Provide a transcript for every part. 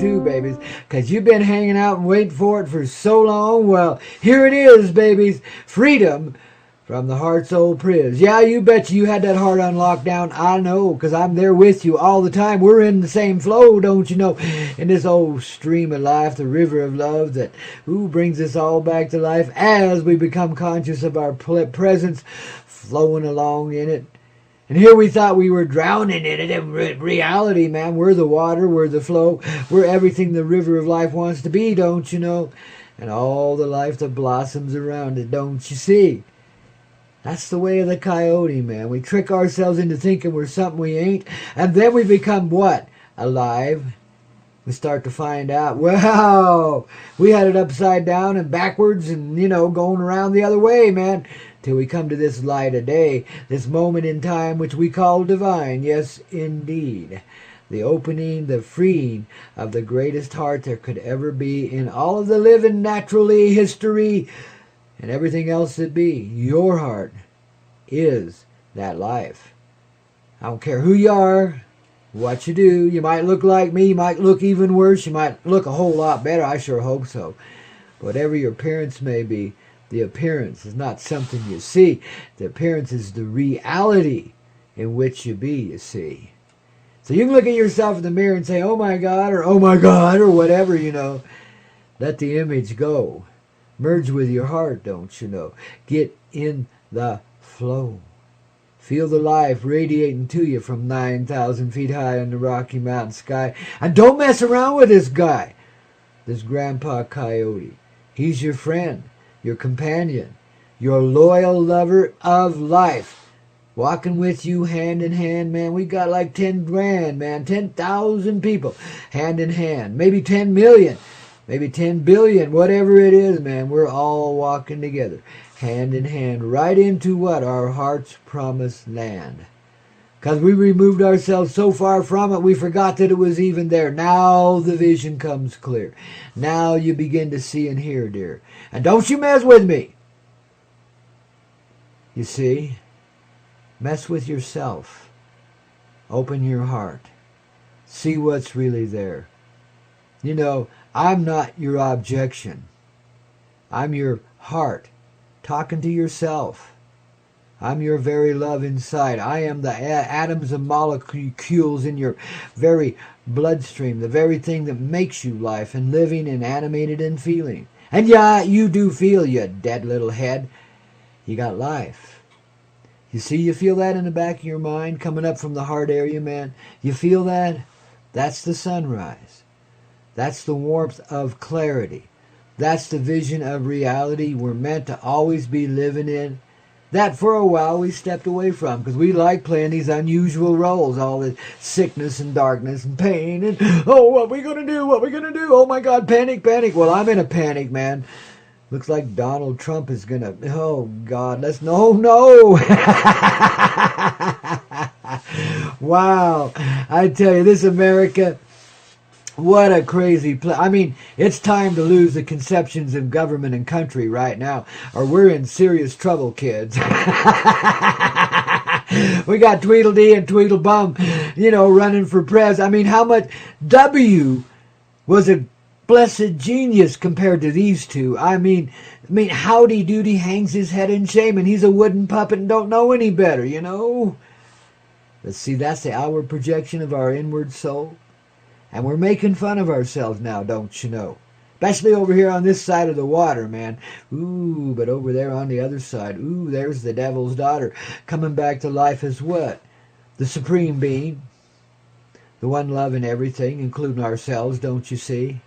too, babies, because you've been hanging out and waiting for it for so long. Well, here it is, babies. Freedom from the heart's old priz. Yeah, you bet you had that heart on lockdown. I know, because I'm there with you all the time. We're in the same flow, don't you know? In this old stream of life, the river of love that brings us all back to life as we become conscious of our presence flowing along in it. And here we thought we were drowning in it. In reality, man, we're the water, we're the flow, we're everything the river of life wants to be, don't you know? And all the life that blossoms around it, don't you see? That's the way of the coyote, man. We trick ourselves into thinking we're something we ain't, and then we become what? Alive. We start to find out, wow, we had it upside down and backwards and, going around the other way, man, till we come to this light of day, this moment in time which we call divine. Yes, indeed. The opening, the freeing of the greatest heart there could ever be in all of the living naturally history and everything else that be. Your heart is that life. I don't care who you are, what you do. You might look like me, you might look even worse, you might look a whole lot better. I sure hope so. Whatever your appearance may be, the appearance is not something you see. The appearance is the reality in which you be, you see. So you can look at yourself in the mirror and say, oh my God, or whatever, Let the image go. Merge with your heart, don't you know? Get in the flow. Feel the life radiating to you from 9,000 feet high in the Rocky Mountain sky. And don't mess around with this guy, this Grandpa Coyote. He's your friend, your companion, your loyal lover of life. Walking with you hand in hand, man. We got like 10 grand, man. 10,000 people hand in hand. Maybe 10 million. Maybe 10 billion, whatever it is, man. We're all walking together, hand in hand, right into what? Our heart's promised land. Because we removed ourselves so far from it, we forgot that it was even there. Now the vision comes clear. Now you begin to see and hear, dear. And don't you mess with me. You see? Mess with yourself. Open your heart. See what's really there. I'm not your objection. I'm your heart talking to yourself. I'm your very love inside. I am the atoms and molecules in your very bloodstream, the very thing that makes you life and living and animated and feeling. And yeah, you do feel, you dead little head. You got life. You see, you feel that in the back of your mind coming up from the heart area, man? You feel that? That's the sunrise. That's the warmth of clarity. That's the vision of reality we're meant to always be living in. That for a while we stepped away from because we like playing these unusual roles, all the sickness and darkness and pain and, what we going to do? What we going to do? Oh my God, panic, panic. Well, I'm in a panic, man. Looks like Donald Trump is going to, oh God, no. Wow. I tell you, this America, what a crazy place. I mean, it's time to lose the conceptions of government and country right now, or we're in serious trouble, kids. We got Tweedledee and Tweedlebum, running for prez. I mean, how much W was a blessed genius compared to these two. I mean, Howdy Doody hangs his head in shame, and he's a wooden puppet and don't know any better, But see, that's the outward projection of our inward soul. And we're making fun of ourselves now, don't you know? Especially over here on this side of the water, man. Ooh, but over there on the other side, there's the devil's daughter coming back to life as what? The supreme being. The one loving everything, including ourselves, don't you see?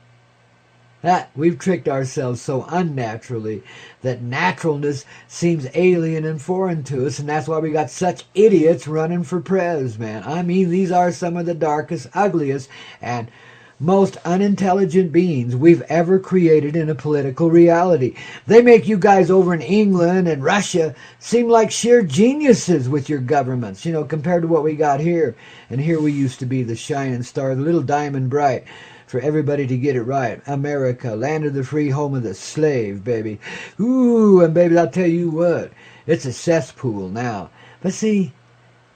We've tricked ourselves so unnaturally that naturalness seems alien and foreign to us, and that's why we got such idiots running for prez, man. I mean, these are some of the darkest, ugliest, and most unintelligent beings we've ever created in a political reality. They make you guys over in England and Russia seem like sheer geniuses with your governments, compared to what we got here. And here we used to be the shining star, the little diamond bright, for everybody to get it right. America, land of the free, home of the slave, baby. Ooh, and baby, I'll tell you what, it's a cesspool now. But see,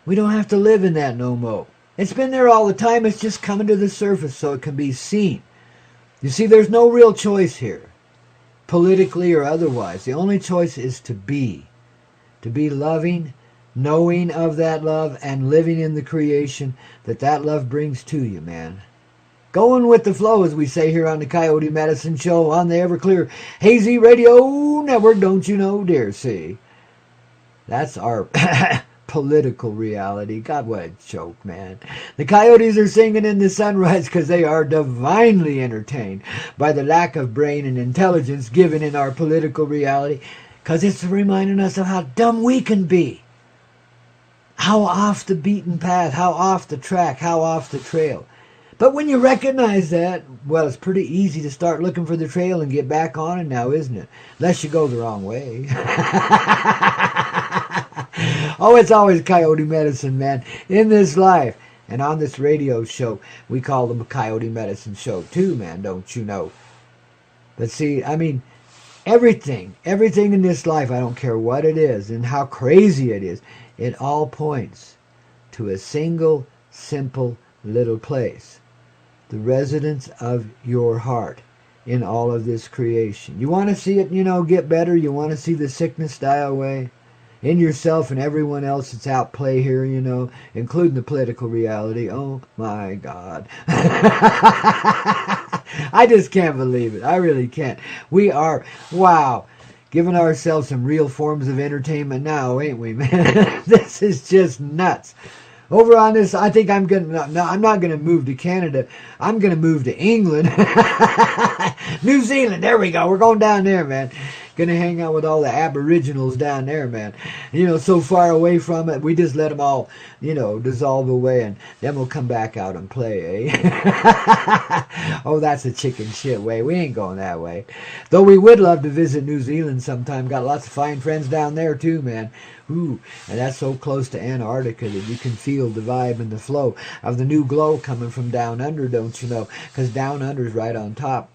we don't have to live in that no more. It's been there all the time. It's just coming to the surface so it can be seen. You see, there's no real choice here, politically or otherwise. The only choice is to be loving, knowing of that love, and living in the creation that love brings to you, man. Going with the flow, as we say here on the Koyote Medicine Show on the Everclear Hazy Radio Network, don't you know, dear? See, that's our political reality. God, what a joke, man. The coyotes are singing in the sunrise because they are divinely entertained by the lack of brain and intelligence given in our political reality, because it's reminding us of how dumb we can be. How off the beaten path, how off the track, how off the trail. But when you recognize that, well, it's pretty easy to start looking for the trail and get back on it now, isn't it? Unless you go the wrong way. Oh, it's always Coyote Medicine, man, in this life. And on this radio show, we call them a Coyote Medicine Show too, man, don't you know? But see, I mean, everything in this life, I don't care what it is and how crazy it is, it all points to a single, simple little place. The residence of your heart in all of this creation. You want to see it, get better? You want to see the sickness die away? In yourself and everyone else that's out play here, including the political reality. Oh, my God. I just can't believe it. I really can't. We are, wow, giving ourselves some real forms of entertainment now, ain't we, man? This is just nuts. Over on this, I think I'm not gonna move to Canada. I'm gonna move to England. New Zealand, there we go. We're going down there, man. Gonna hang out with all the aboriginals down there, man. So far away from it, we just let them all, dissolve away, and then we'll come back out and play, eh? Oh, that's a chicken shit way. We ain't going that way. Though we would love to visit New Zealand sometime. Got lots of fine friends down there too, man. Ooh, and that's so close to Antarctica that you can feel the vibe and the flow of the new glow coming from down under, don't you know? Because down under's right on top.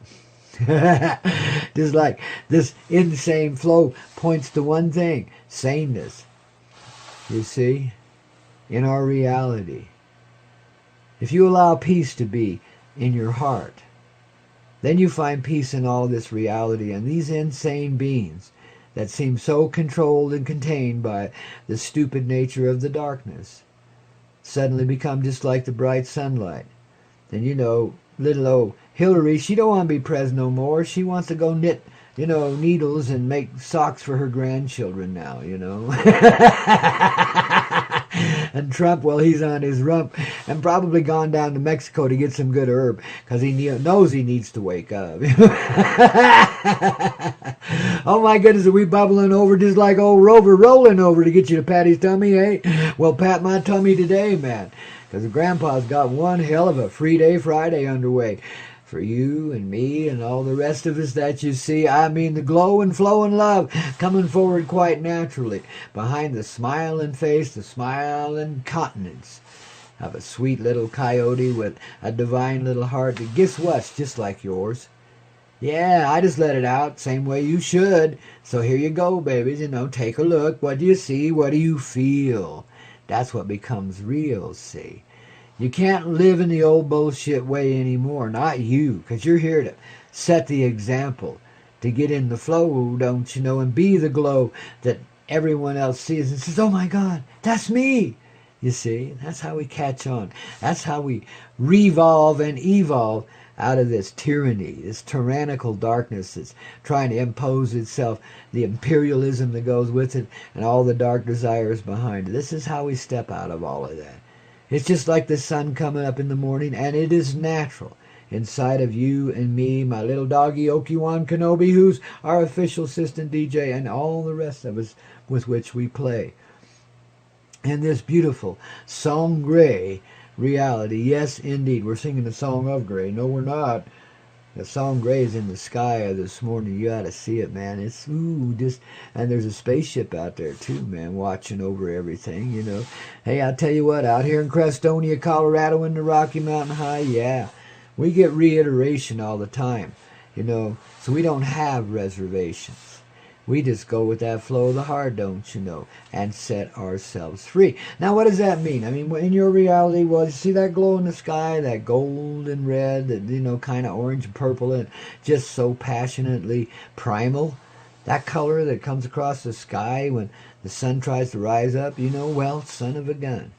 Just like this insane flow points to one thing: saneness. You see, in our reality, if you allow peace to be in your heart, then you find peace in all this reality and these insane beings that seem so controlled and contained by the stupid nature of the darkness suddenly become just like the bright sunlight. Then little old Hillary, she don't want to be pres no more. She wants to go knit, needles and make socks for her grandchildren now, And Trump, well, he's on his rump and probably gone down to Mexico to get some good herb because he knows he needs to wake up. Oh, my goodness, are we bubbling over just like old Rover rolling over to get you to pat his tummy, eh? Well, pat my tummy today, man, because Grandpa's got one hell of a Free Day Friday underway for you and me and all the rest of us that you see. I mean, the glow and flow and love coming forward quite naturally behind the smiling face, the smiling countenance of a sweet little coyote with a divine little heart that, guess what's just like yours. Yeah, I just let it out same way you should. So here you go, babies, take a look. What do you see? What do you feel? That's what becomes real, see. You can't live in the old bullshit way anymore. Not you, because you're here to set the example, to get in the flow, don't you know, and be the glow that everyone else sees and says, oh my God, that's me. You see, that's how we catch on. That's how we revolve and evolve out of this tyranny, this tyrannical darkness that's trying to impose itself, the imperialism that goes with it, and all the dark desires behind it. This is how we step out of all of that. It's just like the sun coming up in the morning, and it is natural inside of you and me, my little doggy Obi-Wan Kenobi, who's our official assistant DJ, and all the rest of us with which we play. And this beautiful song-gray reality, yes, indeed, we're singing the song of gray. No, we're not. The song gray is in the sky this morning. You ought to see it, man. It's and there's a spaceship out there too, man, watching over everything, Hey, I'll tell you what, out here in Crestonia, Colorado, in the Rocky Mountain High, yeah, we get reiteration all the time, so we don't have reservations. We just go with that flow of the heart, don't you know, and set ourselves free. Now, what does that mean? I mean, in your reality, well, you see that glow in the sky, that gold and red, that, kind of orange and purple, and just so passionately primal? That color that comes across the sky when the sun tries to rise up, well, son of a gun.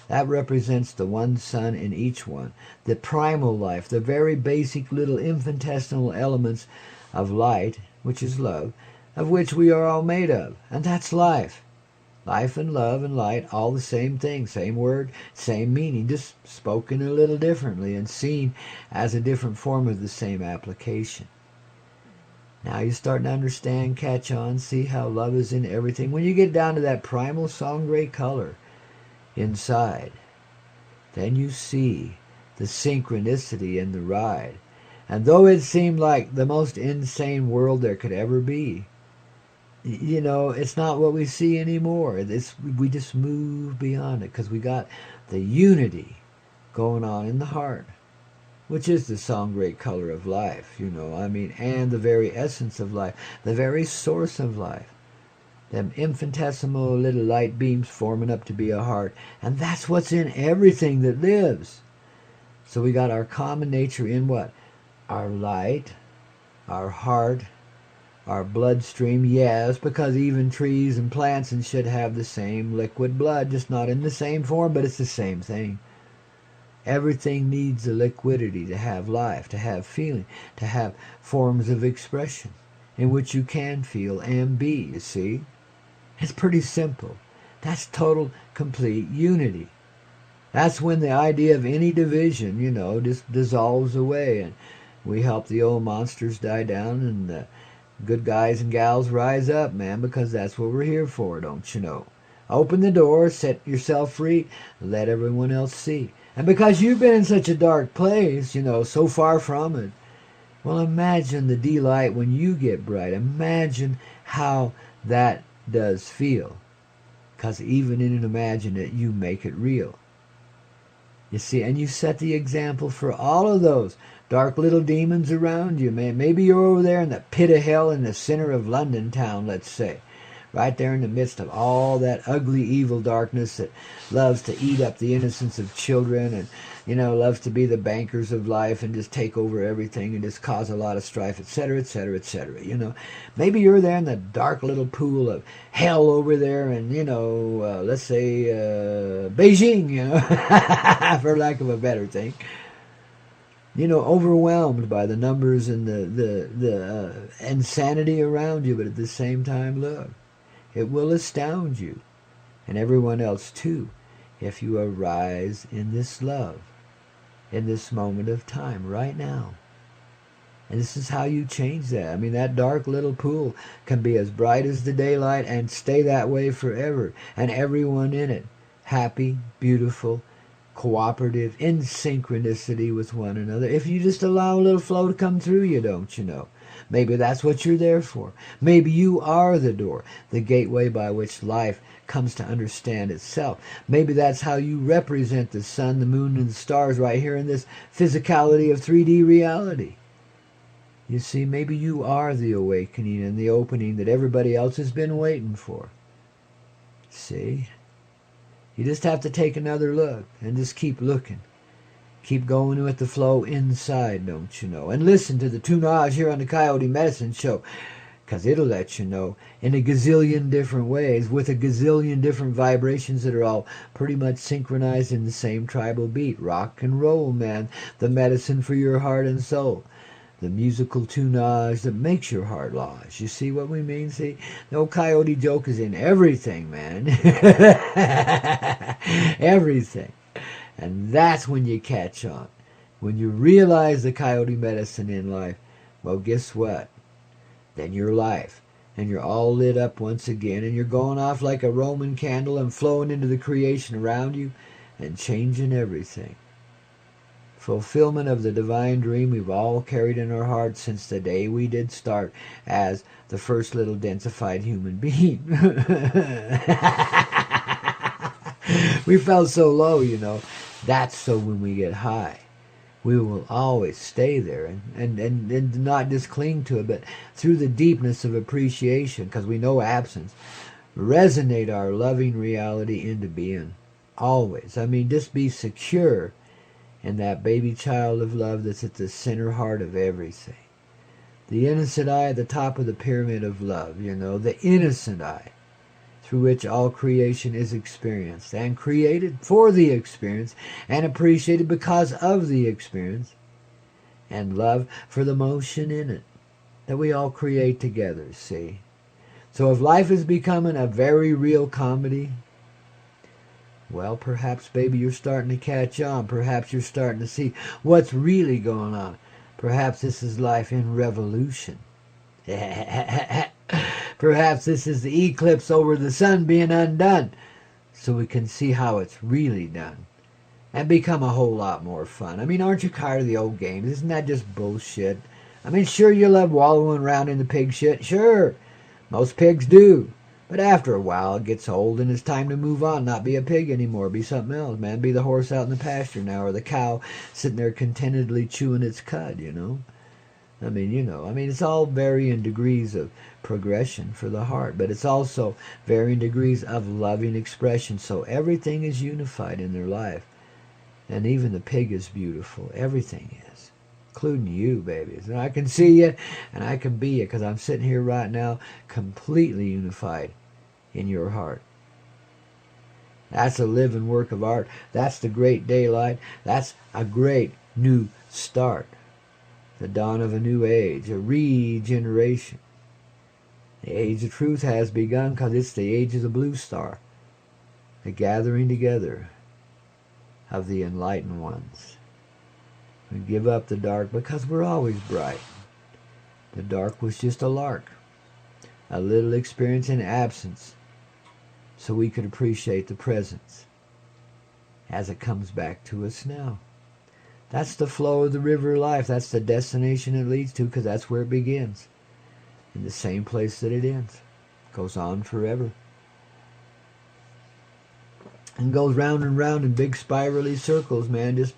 That represents the one sun in each one, the primal life, the very basic little infinitesimal elements of light, which is love, of which we are all made of. And that's life. Life and love and light, all the same thing, same word, same meaning, just spoken a little differently and seen as a different form of the same application. Now you're starting to understand, catch on, see how love is in everything. When you get down to that primal song gray color inside, then you see the synchronicity in the ride. And though it seemed like the most insane world there could ever be, it's not what we see anymore. We just move beyond it because we got the unity going on in the heart, which is the song great color of life, and the very essence of life, the very source of life. Them infinitesimal little light beams forming up to be a heart. And that's what's in everything that lives. So we got our common nature in what? Our light, our heart, our bloodstream, yes, because even trees and plants and shit have the same liquid blood, just not in the same form, but it's the same thing. Everything needs the liquidity to have life, to have feeling, to have forms of expression in which you can feel and be, you see? It's pretty simple. That's total, complete unity. That's when the idea of any division, just dissolves away, and we help the old monsters die down, and the good guys and gals rise up, man, because that's what we're here for, don't you know? Open the door, set yourself free, let everyone else see. And because you've been in such a dark place, so far from it, well, imagine the delight when you get bright. Imagine how that does feel. Because even in an imagine it, you make it real. You see, and you set the example for all of those dark little demons around you, man. Maybe you're over there in the pit of hell in the center of London town, let's say. Right there in the midst of all that ugly, evil darkness that loves to eat up the innocence of children and, loves to be the bankers of life and just take over everything and just cause a lot of strife, etc., etc., etc. Maybe you're there in the dark little pool of hell over there in, let's say, Beijing, for lack of a better thing. Overwhelmed by the numbers and the insanity around you, but at the same time, look, it will astound you and everyone else too if you arise in this love, in this moment of time, right now. And this is how you change that. I mean, that dark little pool can be as bright as the daylight and stay that way forever. And everyone in it, happy, beautiful, cooperative, in synchronicity with one another. If you just allow a little flow to come through you, don't you know? Maybe that's what you're there for. Maybe you are the door, the gateway by which life comes to understand itself. Maybe that's how you represent the sun, the moon, and the stars right here in this physicality of 3D reality. You see, maybe you are the awakening and the opening that everybody else has been waiting for. See? You just have to take another look and just keep looking. Keep going with the flow inside, don't you know? And listen to the tunage here on the Koyote Medicine Show, because it'll let you know in a gazillion different ways with a gazillion different vibrations that are all pretty much synchronized in the same tribal beat. Rock and roll, man. The medicine for your heart and soul. The musical tunage that makes your heart lodge. You see what we mean? See? The old coyote joke is in everything, man. Everything. And that's when you catch on. When you realize the coyote medicine in life, well, guess what? Then your life. And you're all lit up once again, and you're going off like a Roman candle and flowing into the creation around you and changing everything. Fulfillment of the divine dream we've all carried in our hearts since the day we did start as the first little densified human being. We felt so low, That's so when we get high. we will always stay there and not just cling to it, but through the deepness of appreciation, because we know absence, resonate our loving reality into being. Always. I mean, just be secure in that baby child of love that's at the center heart of everything. The innocent eye at the top of the pyramid of love, the innocent eye through which all creation is experienced and created for the experience and appreciated because of the experience, and love for the motion in it that we all create together, see? So if life is becoming a very real comedy, well, perhaps, baby, you're starting to catch on. Perhaps you're starting to see what's really going on. Perhaps this is life in revolution. Perhaps this is the eclipse over the sun being undone, so we can see how it's really done and become a whole lot more fun. I mean, aren't you tired of the old games? Isn't that just bullshit? I mean, sure, you love wallowing around in the pig shit. Sure, most pigs do. But after a while, it gets old and it's time to move on. Not be a pig anymore. Be something else, man. Be the horse out in the pasture now, or the cow sitting there contentedly chewing its cud, I mean, it's all varying degrees of progression for the heart, but it's also varying degrees of loving expression. So everything is unified in their life. And even the pig is beautiful. Everything is, including you, babies. And I can see you and I can be you, because I'm sitting here right now completely unified in your heart. That's a living work of art. That's the great daylight. That's a great new start. The dawn of a new age, a regeneration. The age of truth has begun, because it's the age of the blue star. The gathering together of the enlightened ones. We give up the dark because we're always bright. The dark was just a lark, a little experience in absence, so we could appreciate the presence as it comes back to us now. That's the flow of the river of life. That's the destination it leads to, because that's where it begins. In the same place that it ends. It goes on forever. And goes round and round in big spirally circles, man. Just,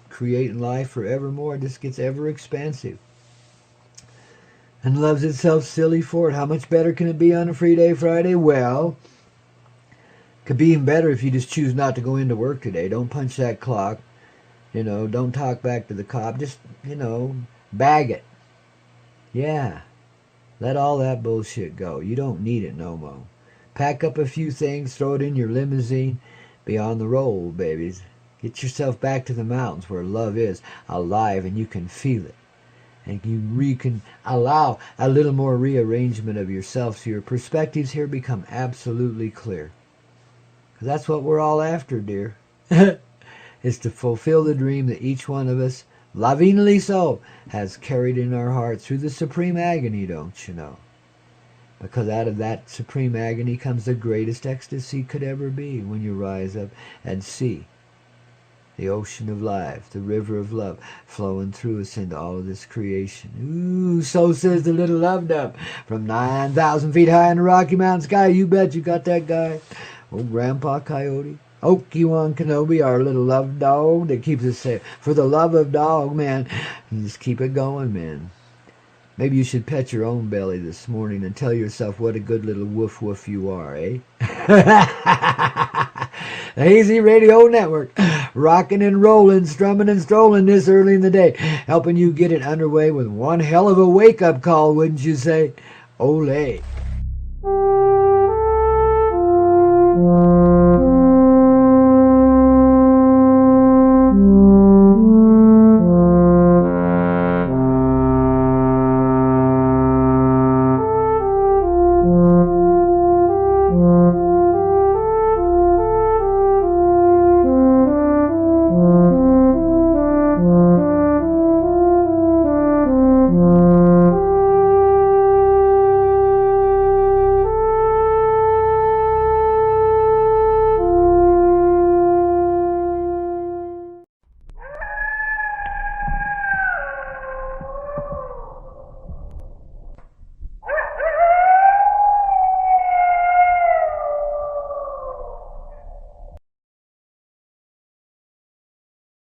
creating life forevermore. It just gets ever expansive. And loves itself silly for it. How much better can it be on a free day Friday? Well, could be even better if you just choose not to go into work today. Don't punch that clock. Don't talk back to the cop. Just, bag it. Yeah. Let all that bullshit go. You don't need it no more. Pack up a few things, throw it in your limousine. Be on the roll, babies. Get yourself back to the mountains where love is alive and you can feel it. And you can allow a little more rearrangement of yourself so your perspectives here become absolutely clear. Because that's what we're all after, dear. Is to fulfill the dream that each one of us, lovingly so, has carried in our heart through the supreme agony, don't you know? Because out of that supreme agony comes the greatest ecstasy could ever be, when you rise up and see the ocean of life, the river of love, flowing through us into all of this creation. Ooh, so says the little love dove from 9,000 feet high in the Rocky Mountain sky. You bet you got that guy. Old Grandpa Coyote. Obi-Wan Kenobi, our little love dog that keeps us safe. For the love of dog, man, just keep it going, man. Maybe you should pet your own belly this morning and tell yourself what a good little woof woof you are, eh? The Hazy Radio Network, rocking and rolling, strumming and strolling this early in the day, helping you get it underway with one hell of a wake-up call, wouldn't you say? Olé.